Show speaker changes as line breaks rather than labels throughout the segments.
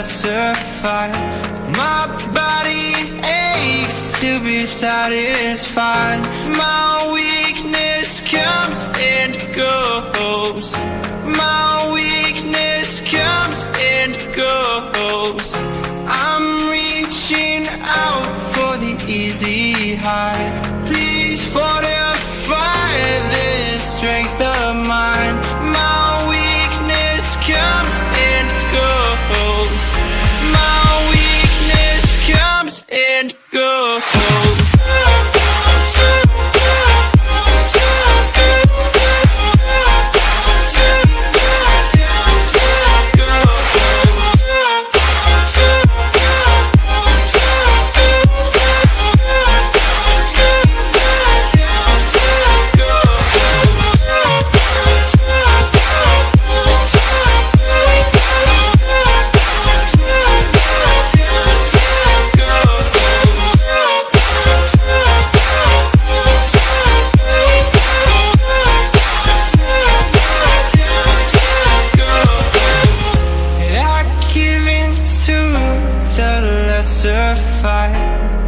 lesser fight. My body aches to be satisfied. My weakness comes and goes. My weakness comes and goes. I'm reaching out for the easy high. Please fortify this strength of mine. My weakness comes and goes. My weakness comes and goes.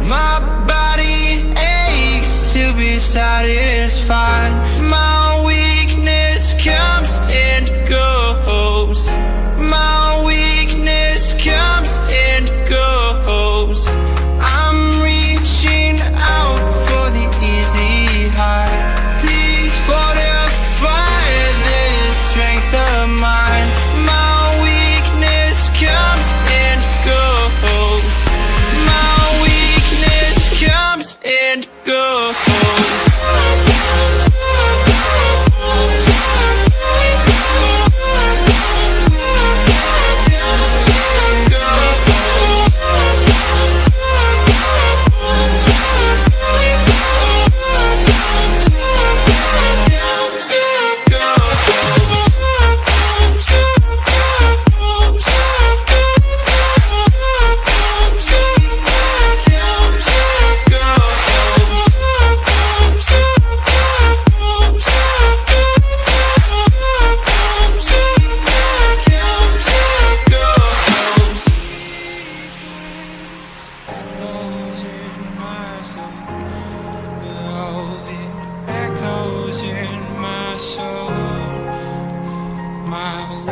My body aches to be satisfied. My weakness comes and goes. My weakness comes and goes. I'm reaching out for the easy high. Please fortify this strength of mine. My weakness comes and goes. Comes and goes.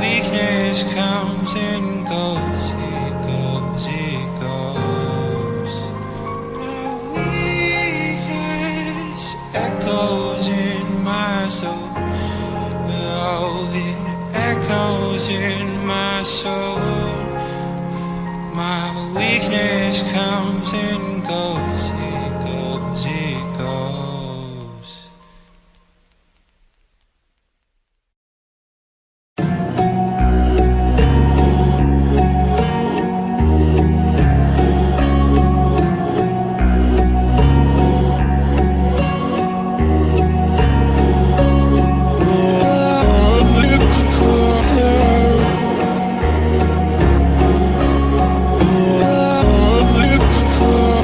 Weakness comes and goes, it goes, it goes. My weakness echoes in my soul. Oh, it echoes in my soul. My weakness comes and goes, it goes, it goes.
For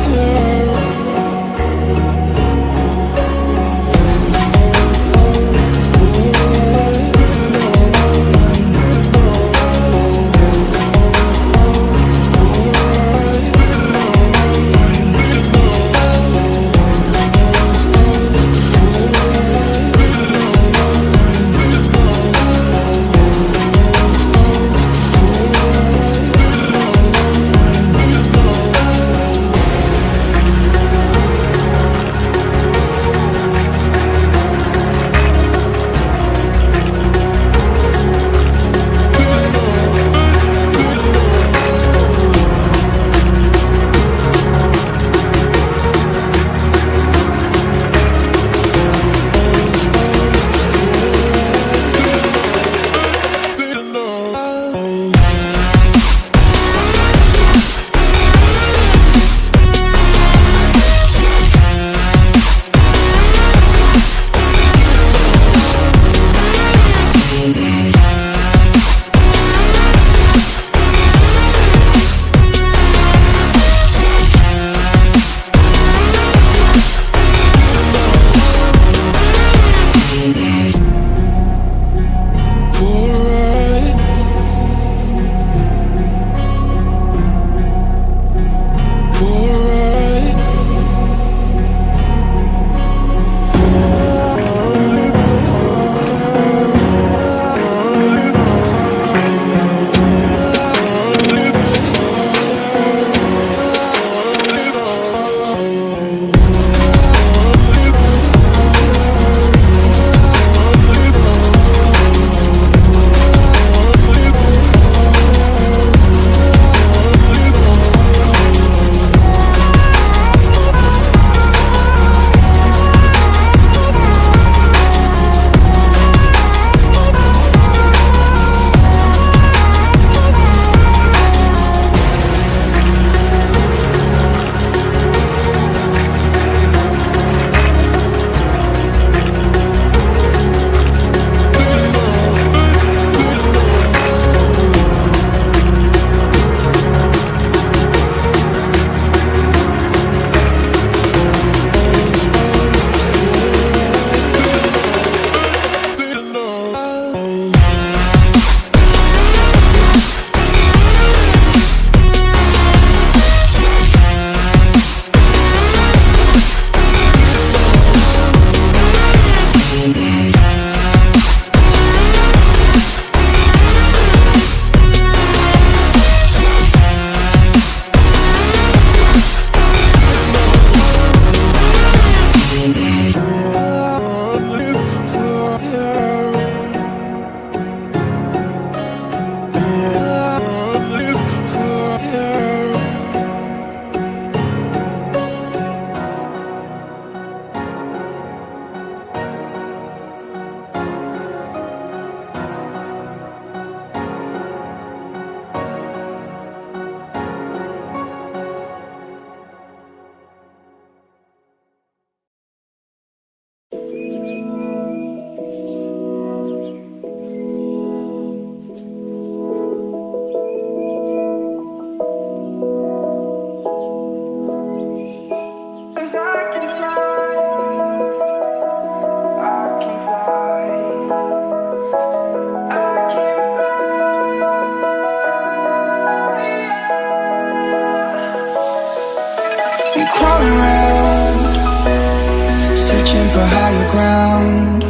for higher ground.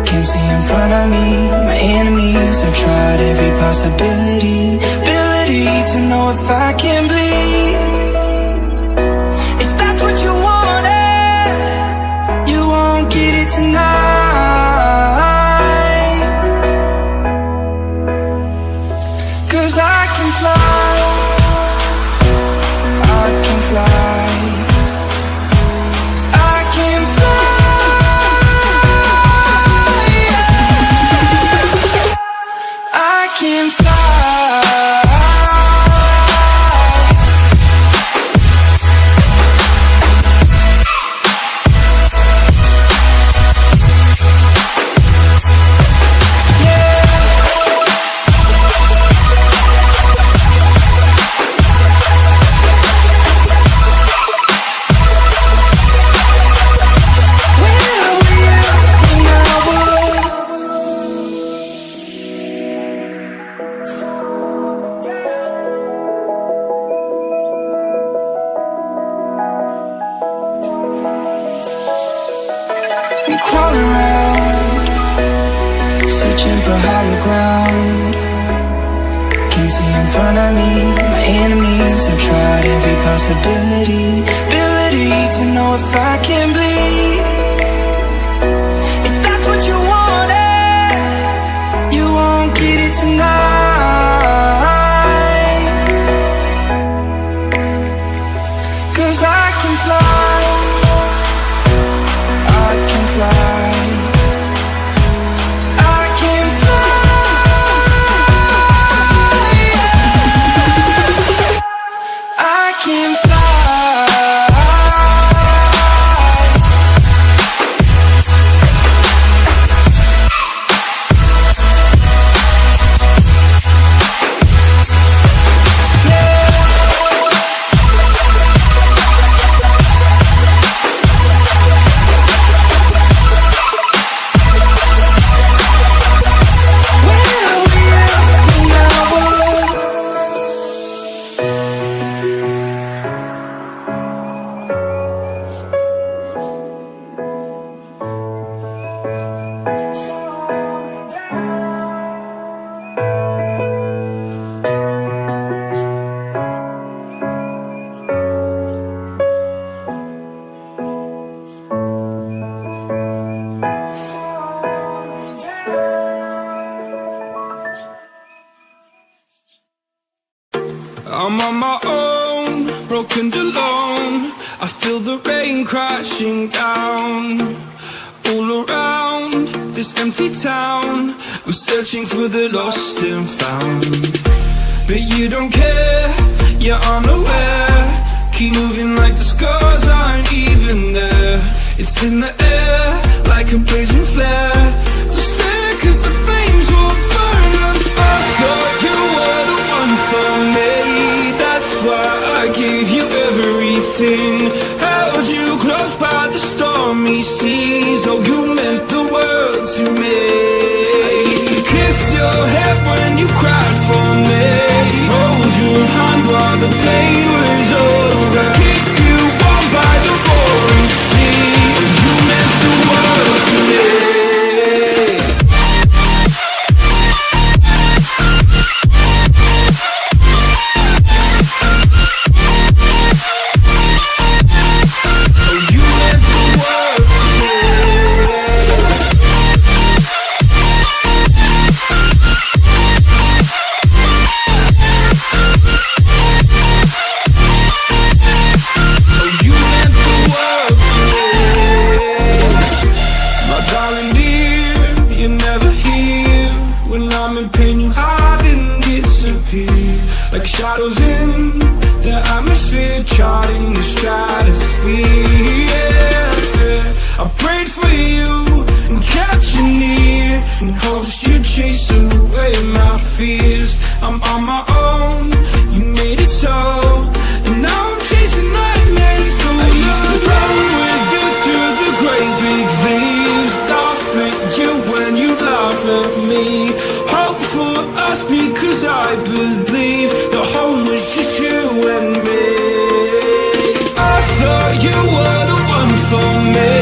Can't see in front of me, my enemies have tried every possibility. Ability to know if I can bleed. If that's what you wanted, you won't get it tonight. 'Cause I can fly, I can fly. Can fly. I'm crawling around, searching for higher ground. Can't see in front of me, my enemies have tried every possibility. Ability to know if I can bleed. If that's what you wanted, you won't get it tonight. 'Cause I can fly, I can fly. I can fly. I can fly.
I'm on my own, broken and alone. I feel the rain crashing down. All around this empty town, I'm searching for the lost and found. But you don't care, you're unaware. Keep moving like the scars aren't even there. It's in the air, like a blazing flare. Just stare, 'cause the flames will burn us. I thought you were the one for me. That's why I gave you everything. Held you close by the stormy seas. Oh, you meant the world to me. I used to kiss your head when you cried for me. Hold your hand while the pain was over. Keep you warm by the roaring sea. You meant the world to me. Like shadows in the atmosphere, charting the stratosphere. Yeah. I prayed for you and kept you near, in hopes you'd chase away my fears. I'm on my own, you made it so, and now I'm chasing nightmares. I used to run with you through the great big leaves, laugh at you when you laugh at me. Hope for us because I believe the home was just you and me. I thought you were the one for me.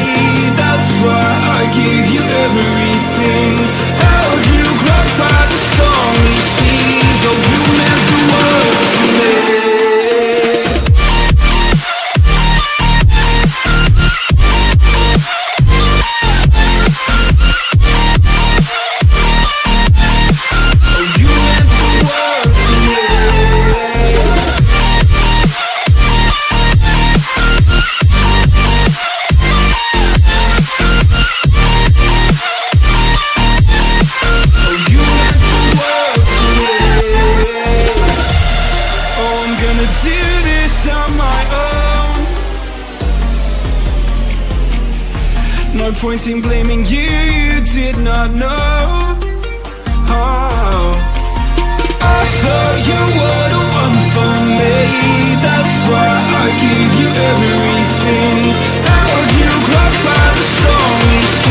point in blaming you, you did not know. Oh, I thought you were the one for me, that's why I gave you everything. Held you close by the stormy